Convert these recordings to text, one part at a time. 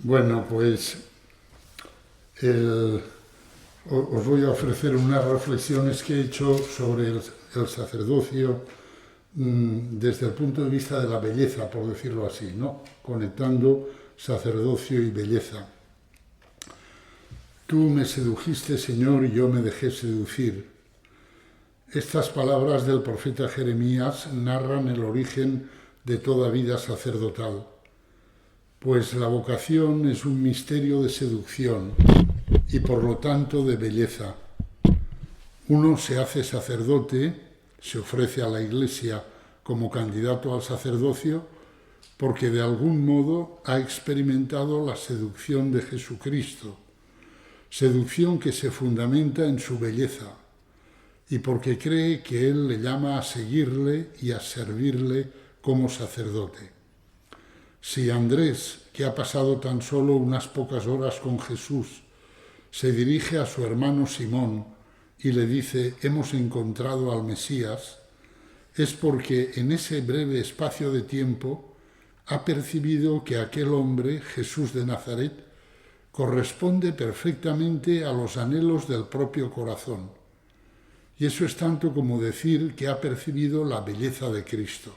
Bueno, pues el- os voy a ofrecer unas reflexiones que he hecho sobre el sacerdocio desde el punto de vista de la belleza, por decirlo así, ¿no? Conectando sacerdocio y belleza. Tú me sedujiste, Señor, y yo me dejé seducir. Estas palabras del profeta Jeremías narran el origen de toda vida sacerdotal, pues la vocación es un misterio de seducción y por lo tanto de belleza. Uno se hace sacerdote, se ofrece a la Iglesia como candidato al sacerdocio, porque de algún modo ha experimentado la seducción de Jesucristo, seducción que se fundamenta en su belleza, y porque cree que Él le llama a seguirle y a servirle como sacerdote. Si Andrés, que ha pasado tan solo unas pocas horas con Jesús, se dirige a su hermano Simón y le dice: hemos encontrado al Mesías, es porque en ese breve espacio de tiempo ha percibido que aquel hombre, Jesús de Nazaret, corresponde perfectamente a los anhelos del propio corazón. Y eso es tanto como decir que ha percibido la belleza de Cristo.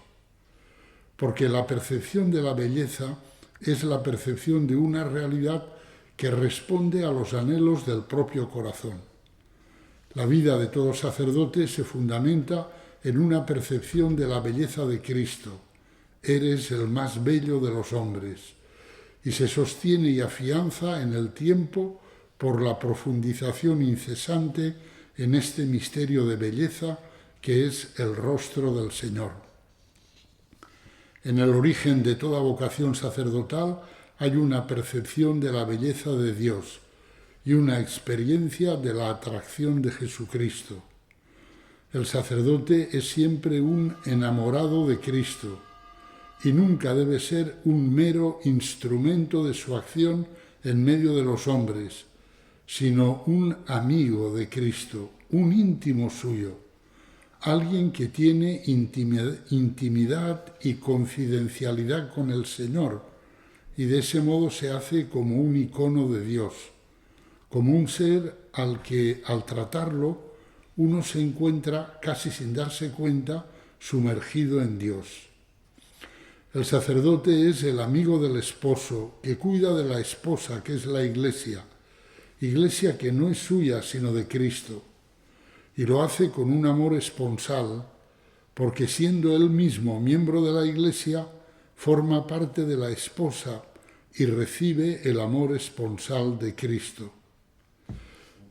Porque la percepción de la belleza es la percepción de una realidad que responde a los anhelos del propio corazón. La vida de todo sacerdote se fundamenta en una percepción de la belleza de Cristo. Eres el más bello de los hombres. Y se sostiene y afianza en el tiempo por la profundización incesante en este misterio de belleza que es el rostro del Señor. En el origen de toda vocación sacerdotal hay una percepción de la belleza de Dios y una experiencia de la atracción de Jesucristo. El sacerdote es siempre un enamorado de Cristo y nunca debe ser un mero instrumento de su acción en medio de los hombres, sino un amigo de Cristo, un íntimo suyo, alguien que tiene intimidad y confidencialidad con el Señor y de ese modo se hace como un icono de Dios, como un ser al que al tratarlo uno se encuentra casi sin darse cuenta sumergido en Dios. El sacerdote es el amigo del esposo que cuida de la esposa, que es la Iglesia, Iglesia que no es suya sino de Cristo, y lo hace con un amor esponsal, porque siendo él mismo miembro de la Iglesia, forma parte de la esposa y recibe el amor esponsal de Cristo.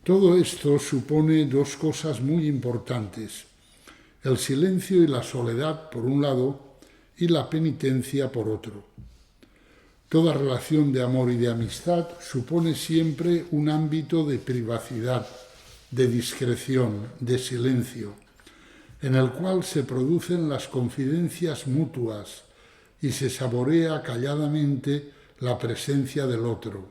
Todo esto supone dos cosas muy importantes: el silencio y la soledad por un lado y la penitencia por otro. Toda relación de amor y de amistad supone siempre un ámbito de privacidad, de discreción, de silencio, en el cual se producen las confidencias mutuas y se saborea calladamente la presencia del otro.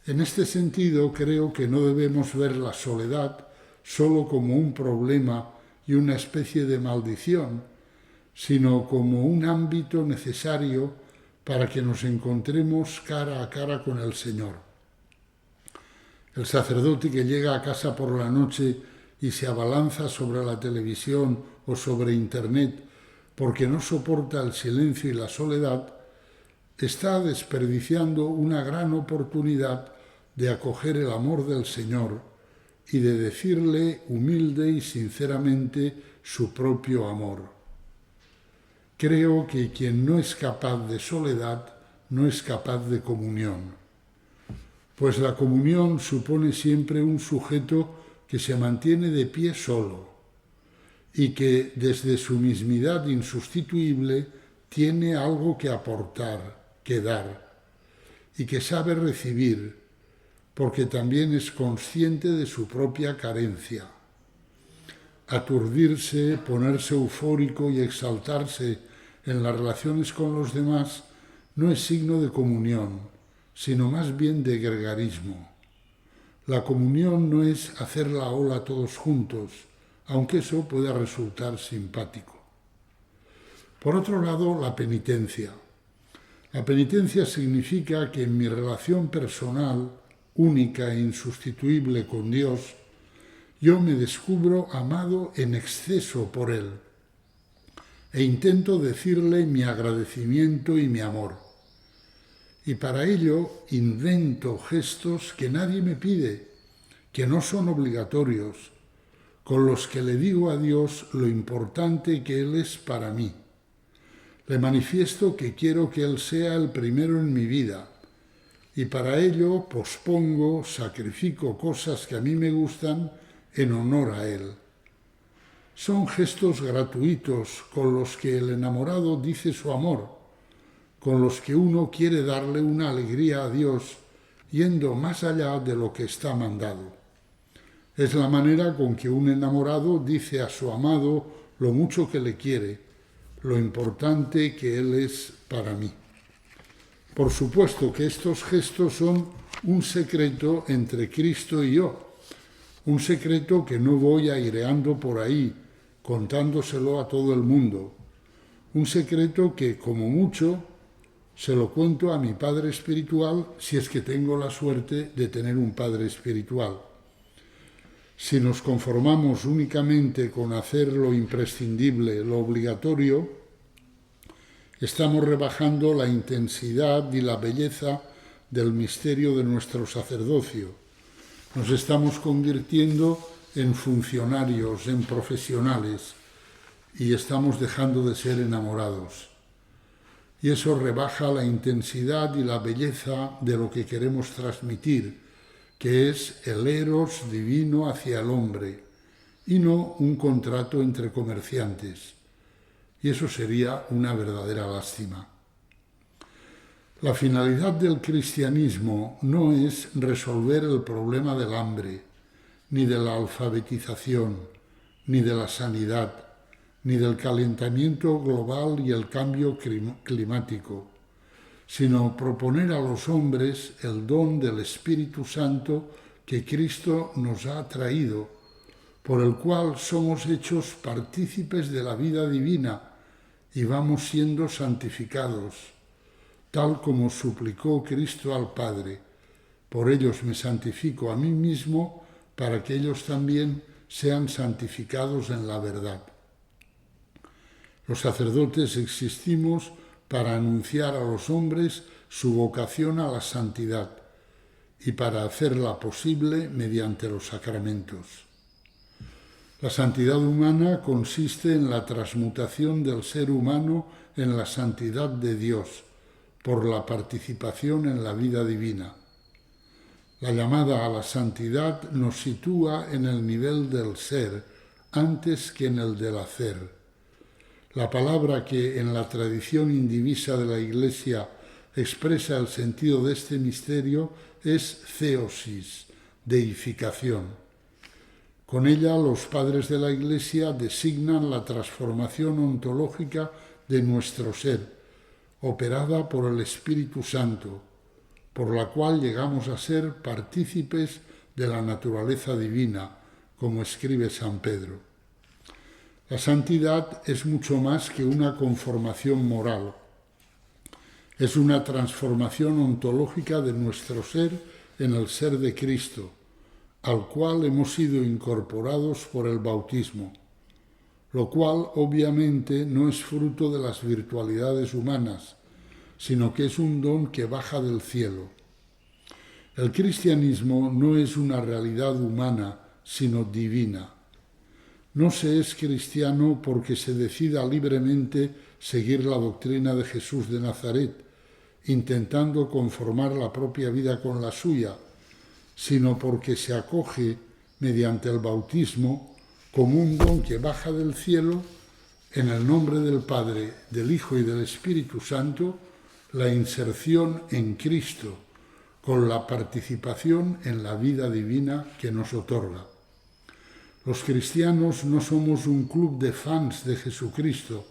En este sentido, creo que no debemos ver la soledad solo como un problema y una especie de maldición, sino como un ámbito necesario para que nos encontremos cara a cara con el Señor. El sacerdote que llega a casa por la noche y se abalanza sobre la televisión o sobre Internet porque no soporta el silencio y la soledad, está desperdiciando una gran oportunidad de acoger el amor del Señor y de decirle humilde y sinceramente su propio amor. Creo que quien no es capaz de soledad no es capaz de comunión, pues la comunión supone siempre un sujeto que se mantiene de pie solo y que desde su mismidad insustituible tiene algo que aportar, que dar, y que sabe recibir, porque también es consciente de su propia carencia. Aturdirse, ponerse eufórico y exaltarse en las relaciones con los demás no es signo de comunión, sino más bien de gregarismo. La comunión no es hacer la ola todos juntos, aunque eso pueda resultar simpático. Por otro lado, la penitencia. La penitencia significa que en mi relación personal, única e insustituible con Dios, yo me descubro amado en exceso por Él e intento decirle mi agradecimiento y mi amor. Y para ello invento gestos que nadie me pide, que no son obligatorios, con los que le digo a Dios lo importante que Él es para mí. Le manifiesto que quiero que Él sea el primero en mi vida y para ello pospongo, sacrifico cosas que a mí me gustan en honor a Él. Son gestos gratuitos con los que el enamorado dice su amor, con los que uno quiere darle una alegría a Dios yendo más allá de lo que está mandado. Es la manera con que un enamorado dice a su amado lo mucho que le quiere, lo importante que Él es para mí. Por supuesto que estos gestos son un secreto entre Cristo y yo, un secreto que no voy aireando por ahí, contándoselo a todo el mundo, un secreto que, como mucho, se lo cuento a mi Padre espiritual si es que tengo la suerte de tener un Padre espiritual. Si nos conformamos únicamente con hacer lo imprescindible, lo obligatorio, estamos rebajando la intensidad y la belleza del misterio de nuestro sacerdocio. Nos estamos convirtiendo en funcionarios, en profesionales, y estamos dejando de ser enamorados. Y eso rebaja la intensidad y la belleza de lo que queremos transmitir, que es el eros divino hacia el hombre, y no un contrato entre comerciantes. Y eso sería una verdadera lástima. La finalidad del cristianismo no es resolver el problema del hambre, ni de la alfabetización, ni de la sanidad, ni del calentamiento global y el cambio climático, sino proponer a los hombres el don del Espíritu Santo que Cristo nos ha traído, por el cual somos hechos partícipes de la vida divina y vamos siendo santificados, tal como suplicó Cristo al Padre. Por ellos me santifico a mí mismo, para que ellos también sean santificados en la verdad. Los sacerdotes existimos para anunciar a los hombres su vocación a la santidad y para hacerla posible mediante los sacramentos. La santidad humana consiste en la transmutación del ser humano en la santidad de Dios por la participación en la vida divina. La llamada a la santidad nos sitúa en el nivel del ser antes que en el del hacer. La palabra que en la tradición indivisa de la Iglesia expresa el sentido de este misterio es theosis, deificación. Con ella los padres de la Iglesia designan la transformación ontológica de nuestro ser, operada por el Espíritu Santo, por la cual llegamos a ser partícipes de la naturaleza divina, como escribe San Pedro. La santidad es mucho más que una conformación moral. Es una transformación ontológica de nuestro ser en el ser de Cristo, al cual hemos sido incorporados por el bautismo, lo cual obviamente no es fruto de las virtualidades humanas, sino que es un don que baja del cielo. El cristianismo no es una realidad humana, sino divina. No se es cristiano porque se decida libremente seguir la doctrina de Jesús de Nazaret, intentando conformar la propia vida con la suya, sino porque se acoge mediante el bautismo como un don que baja del cielo en el nombre del Padre, del Hijo y del Espíritu Santo, la inserción en Cristo, con la participación en la vida divina que nos otorga. Los cristianos no somos un club de fans de Jesucristo,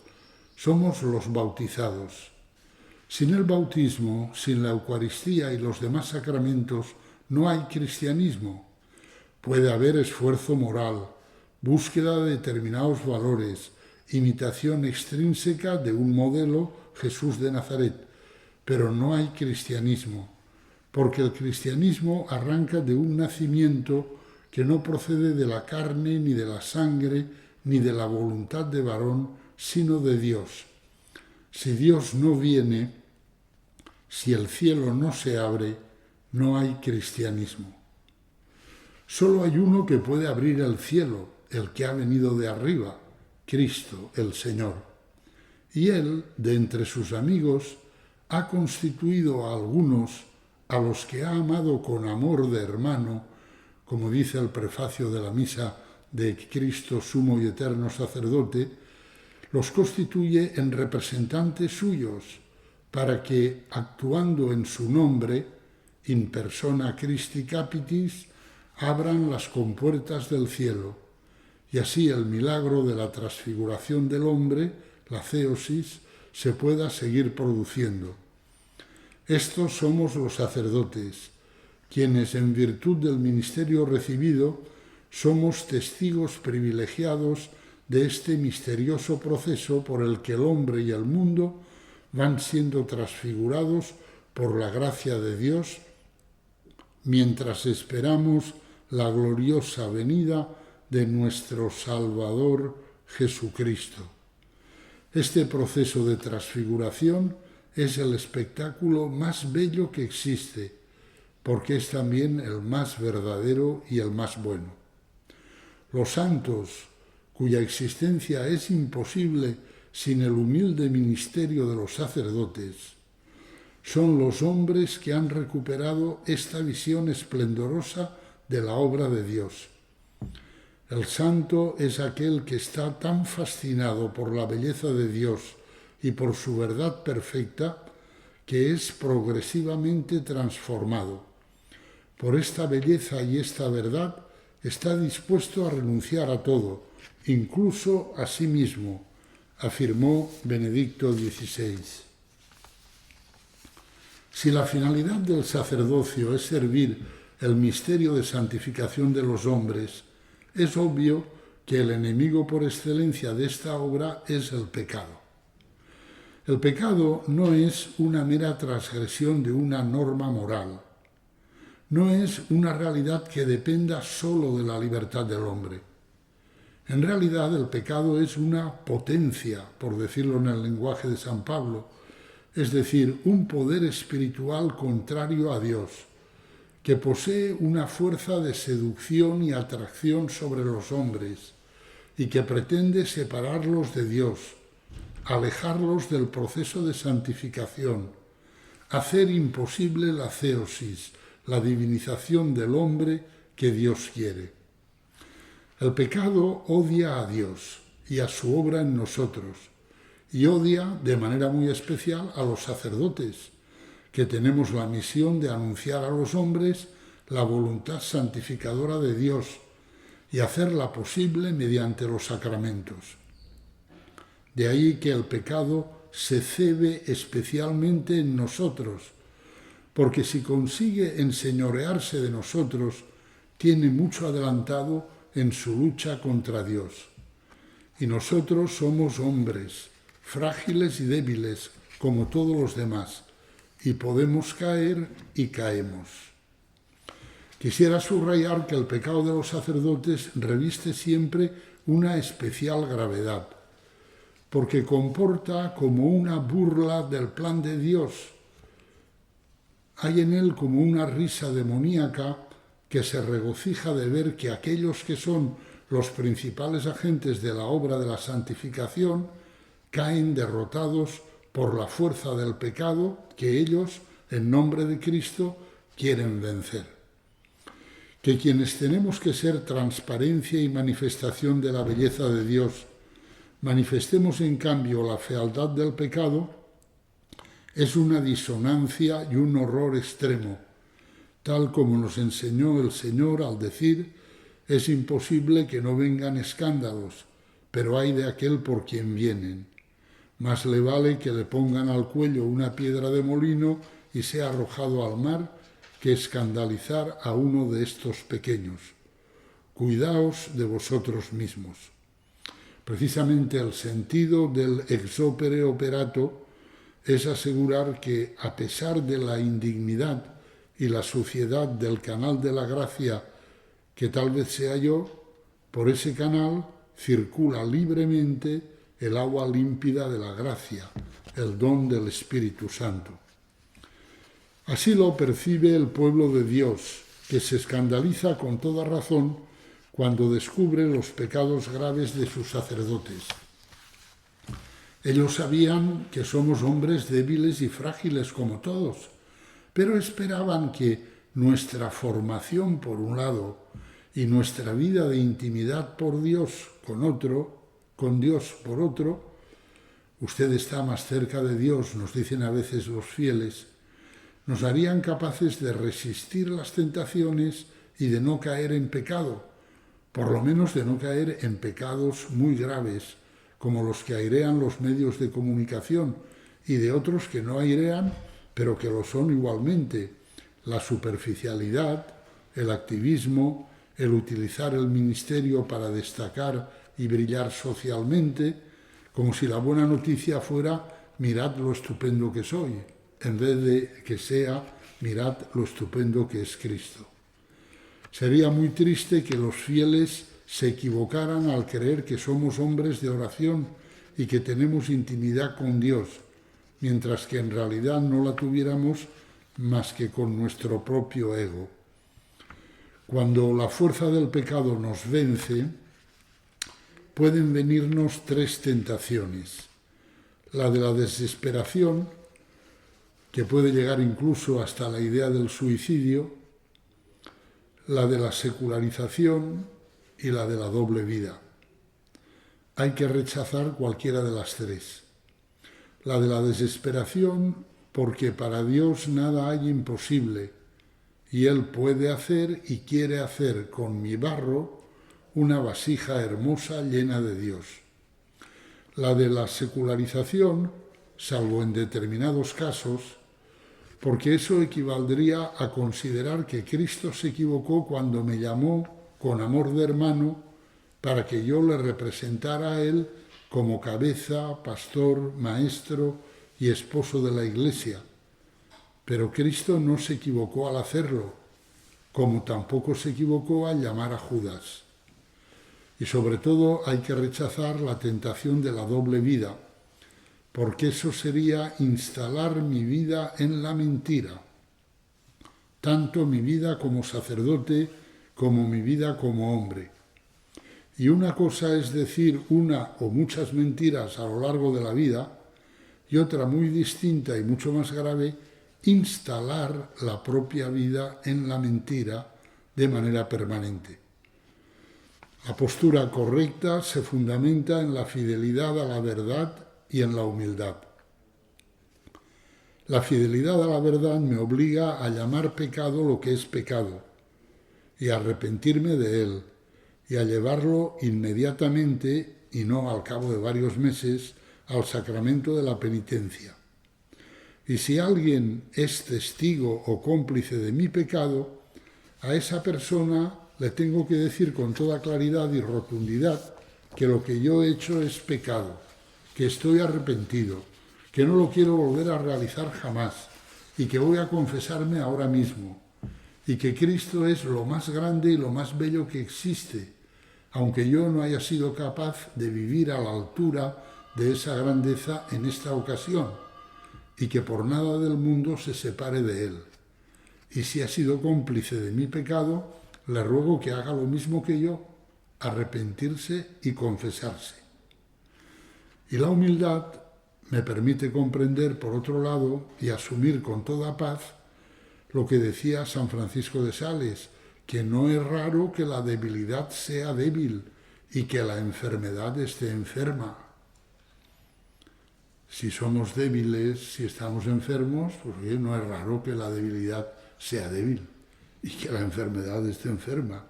somos los bautizados. Sin el bautismo, sin la Eucaristía y los demás sacramentos, no hay cristianismo. Puede haber esfuerzo moral, búsqueda de determinados valores, imitación extrínseca de un modelo, Jesús de Nazaret, pero no hay cristianismo, porque el cristianismo arranca de un nacimiento que no procede de la carne, ni de la sangre, ni de la voluntad de varón, sino de Dios. Si Dios no viene, si el cielo no se abre, no hay cristianismo. Solo hay uno que puede abrir el cielo, el que ha venido de arriba, Cristo, el Señor. Y Él, de entre sus amigos, ha constituido a algunos, a los que ha amado con amor de hermano, como dice el prefacio de la misa de Cristo, sumo y eterno sacerdote, los constituye en representantes suyos, para que, actuando en su nombre, in persona Christi Capitis, abran las compuertas del cielo, y así el milagro de la transfiguración del hombre, la theosis, se pueda seguir produciendo. Estos somos los sacerdotes, quienes en virtud del ministerio recibido somos testigos privilegiados de este misterioso proceso por el que el hombre y el mundo van siendo transfigurados por la gracia de Dios, mientras esperamos la gloriosa venida de nuestro Salvador Jesucristo. Este proceso de transfiguración es el espectáculo más bello que existe, porque es también el más verdadero y el más bueno. Los santos, cuya existencia es imposible sin el humilde ministerio de los sacerdotes, son los hombres que han recuperado esta visión esplendorosa de la obra de Dios. El santo es aquel que está tan fascinado por la belleza de Dios y por su verdad perfecta que es progresivamente transformado. Por esta belleza y esta verdad está dispuesto a renunciar a todo, incluso a sí mismo, afirmó Benedicto XVI. Si la finalidad del sacerdocio es servir el misterio de santificación de los hombres, es obvio que el enemigo por excelencia de esta obra es el pecado. El pecado no es una mera transgresión de una norma moral, no es una realidad que dependa solo de la libertad del hombre. En realidad el pecado es una potencia, por decirlo en el lenguaje de San Pablo, es decir, un poder espiritual contrario a Dios, que posee una fuerza de seducción y atracción sobre los hombres y que pretende separarlos de Dios, alejarlos del proceso de santificación, hacer imposible la theosis, la divinización del hombre que Dios quiere. El pecado odia a Dios y a su obra en nosotros, y odia de manera muy especial a los sacerdotes, que tenemos la misión de anunciar a los hombres la voluntad santificadora de Dios y hacerla posible mediante los sacramentos. De ahí que el pecado se cebe especialmente en nosotros, porque si consigue enseñorearse de nosotros, tiene mucho adelantado en su lucha contra Dios. Y nosotros somos hombres, frágiles y débiles, como todos los demás, y podemos caer y caemos. Quisiera subrayar que el pecado de los sacerdotes reviste siempre una especial gravedad, porque comporta como una burla del plan de Dios. Hay en él como una risa demoníaca que se regocija de ver que aquellos que son los principales agentes de la obra de la santificación caen derrotados por la fuerza del pecado que ellos, en nombre de Cristo, quieren vencer. Que quienes tenemos que ser transparencia y manifestación de la belleza de Dios, manifestemos en cambio la fealdad del pecado, es una disonancia y un horror extremo, tal como nos enseñó el Señor al decir: es imposible que no vengan escándalos, pero hay de aquel por quien vienen. Más le vale que le pongan al cuello una piedra de molino y sea arrojado al mar, que escandalizar a uno de estos pequeños. Cuidaos de vosotros mismos. Precisamente el sentido del ex opere operato es asegurar que, a pesar de la indignidad y la suciedad del canal de la gracia que tal vez sea yo, por ese canal circula libremente el agua límpida de la gracia, el don del Espíritu Santo. Así lo percibe el pueblo de Dios, que se escandaliza con toda razón cuando descubre los pecados graves de sus sacerdotes. Ellos sabían que somos hombres débiles y frágiles como todos, pero esperaban que nuestra formación por un lado y nuestra vida de intimidad por Dios con Dios por otro, usted está más cerca de Dios, nos dicen a veces los fieles, nos harían capaces de resistir las tentaciones y de no caer en pecado, por lo menos de no caer en pecados muy graves, como los que airean los medios de comunicación y de otros que no airean, pero que lo son igualmente, la superficialidad, el activismo, el utilizar el ministerio para destacar y brillar socialmente, como si la buena noticia fuera mirad lo estupendo que soy, en vez de que sea mirad lo estupendo que es Cristo. Sería muy triste que los fieles se equivocaran al creer que somos hombres de oración y que tenemos intimidad con Dios, mientras que en realidad no la tuviéramos más que con nuestro propio ego. Cuando la fuerza del pecado nos vence, pueden venirnos tres tentaciones. La de la desesperación, que puede llegar incluso hasta la idea del suicidio, la de la secularización y la de la doble vida. Hay que rechazar cualquiera de las tres. La de la desesperación, porque para Dios nada hay imposible, y Él puede hacer y quiere hacer con mi barro una vasija hermosa llena de Dios. La de la secularización, salvo en determinados casos, porque eso equivaldría a considerar que Cristo se equivocó cuando me llamó con amor de hermano para que yo le representara a Él como cabeza, pastor, maestro y esposo de la Iglesia. Pero Cristo no se equivocó al hacerlo, como tampoco se equivocó al llamar a Judas. Y sobre todo hay que rechazar la tentación de la doble vida, porque eso sería instalar mi vida en la mentira, tanto mi vida como sacerdote como mi vida como hombre. Y una cosa es decir una o muchas mentiras a lo largo de la vida, y otra muy distinta y mucho más grave, instalar la propia vida en la mentira de manera permanente. La postura correcta se fundamenta en la fidelidad a la verdad y en la humildad. La fidelidad a la verdad me obliga a llamar pecado lo que es pecado y a arrepentirme de él y a llevarlo inmediatamente y no al cabo de varios meses al sacramento de la penitencia. Y si alguien es testigo o cómplice de mi pecado, a esa persona le tengo que decir con toda claridad y rotundidad que lo que yo he hecho es pecado, que estoy arrepentido, que no lo quiero volver a realizar jamás y que voy a confesarme ahora mismo y que Cristo es lo más grande y lo más bello que existe, aunque yo no haya sido capaz de vivir a la altura de esa grandeza en esta ocasión y que por nada del mundo se separe de él. Y si ha sido cómplice de mi pecado, le ruego que haga lo mismo que yo, arrepentirse y confesarse. Y la humildad me permite comprender, por otro lado, y asumir con toda paz lo que decía San Francisco de Sales, que no es raro que la debilidad sea débil y que la enfermedad esté enferma. Si somos débiles, si estamos enfermos, pues no es raro que la debilidad sea débil y que la enfermedad esté enferma.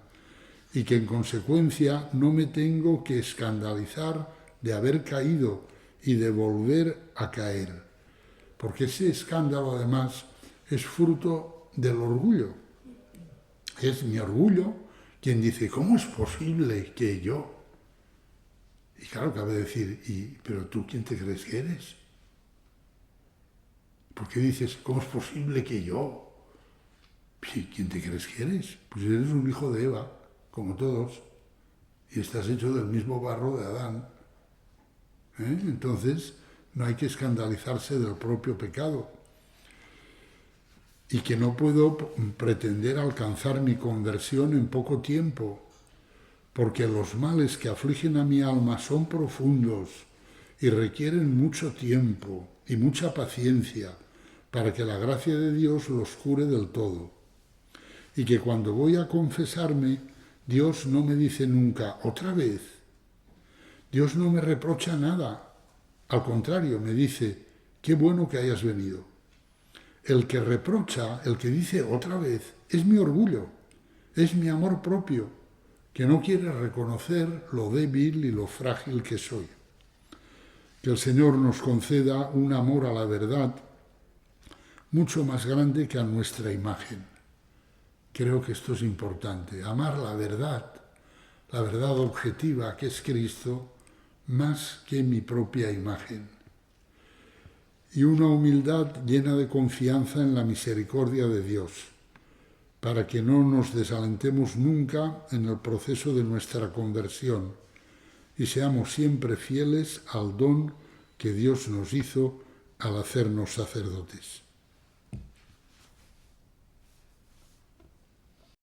Y que en consecuencia no me tengo que escandalizar de haber caído y de volver a caer. Porque ese escándalo además es fruto del orgullo. Es mi orgullo quien dice, ¿cómo es posible que yo? Y claro, cabe decir, ¿pero tú quién te crees que eres? Porque dices, ¿cómo es posible que yo? ¿Quién te crees que eres? Pues eres un hijo de Eva, como todos, y estás hecho del mismo barro de Adán. Entonces, no hay que escandalizarse del propio pecado. Y que no puedo pretender alcanzar mi conversión en poco tiempo, porque los males que afligen a mi alma son profundos y requieren mucho tiempo y mucha paciencia para que la gracia de Dios los cure del todo. Y que cuando voy a confesarme, Dios no me dice nunca, otra vez. Dios no me reprocha nada. Al contrario, me dice, qué bueno que hayas venido. El que reprocha, el que dice otra vez, es mi orgullo, es mi amor propio, que no quiere reconocer lo débil y lo frágil que soy. Que el Señor nos conceda un amor a la verdad mucho más grande que a nuestra imagen. Creo que esto es importante, amar la verdad objetiva que es Cristo, más que mi propia imagen. Y una humildad llena de confianza en la misericordia de Dios, para que no nos desalentemos nunca en el proceso de nuestra conversión y seamos siempre fieles al don que Dios nos hizo al hacernos sacerdotes.